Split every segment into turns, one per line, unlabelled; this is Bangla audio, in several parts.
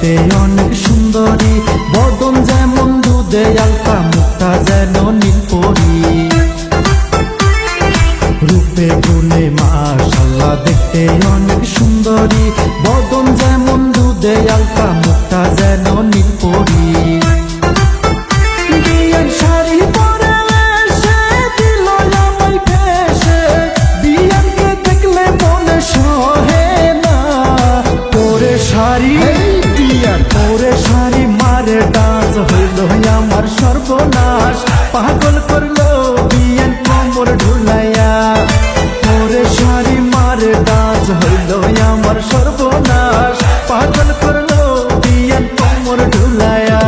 দেখতে অনেক সুন্দরী, বদন যেমন দুধে আলতা, মুখটা যেন নীলপরি। রূপে গুণে মাশাআল্লাহ দেখতে অনেক সুন্দরী, বদন যেমন দুধে আলতা, মুখটা যেন নীলপরি। বিয়ের শাড়ি পরে এসে দিল আমায় ফেঁসে, বিয়েকে দেখলে মনে সহে না। পরে শাড়ি পরে শাড়ি মারে ডান্স, হইল আমার সর্বনাশ, পাগল করলো বিয়ান কোমর ঢুলাইয়া। পরে শাড়ি মারে ডান্স, হইল আমার সর্বনাশ, পাগল করলো বিয়ান কোমর ঢুলাইয়া।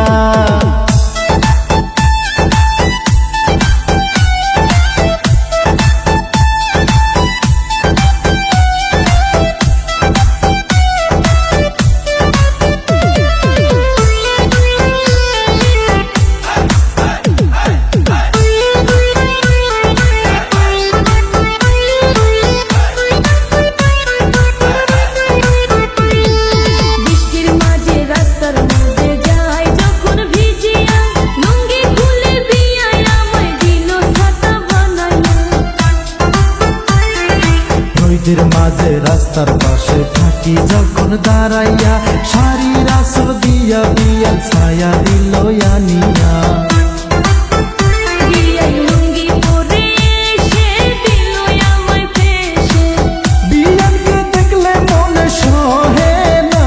মাঝে রাস্তার পাশে থাকি যখন দাঁড়াইয়া, শাড়ির আসল দিয়া বিয়াল ছায়া দিল আনিয়া। বিয়ালকে দেখলে মনে সহে না।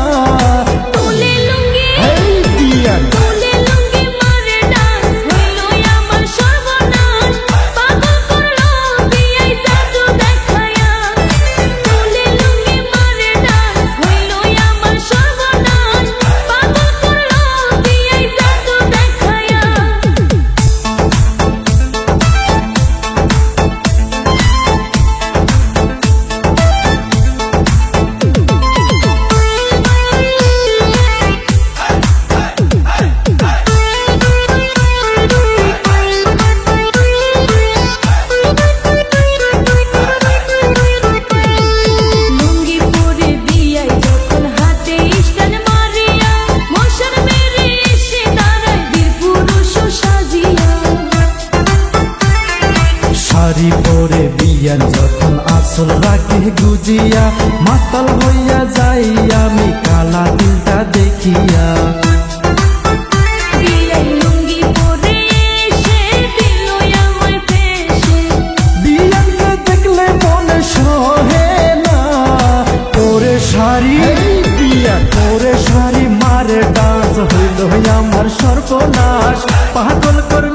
শাড়ি পরে বিয়ান যখন আসল রাখে গুজিয়া, মাতাল হইয়া যাই আমি কালা দিলটা দেখিয়া। বিয়ানকে দেখলে মনে সহে না। পরে শাড়ি পরে শাড়ি মারে ডান্স, হইল আমার সর্বনাশ, পাগল করে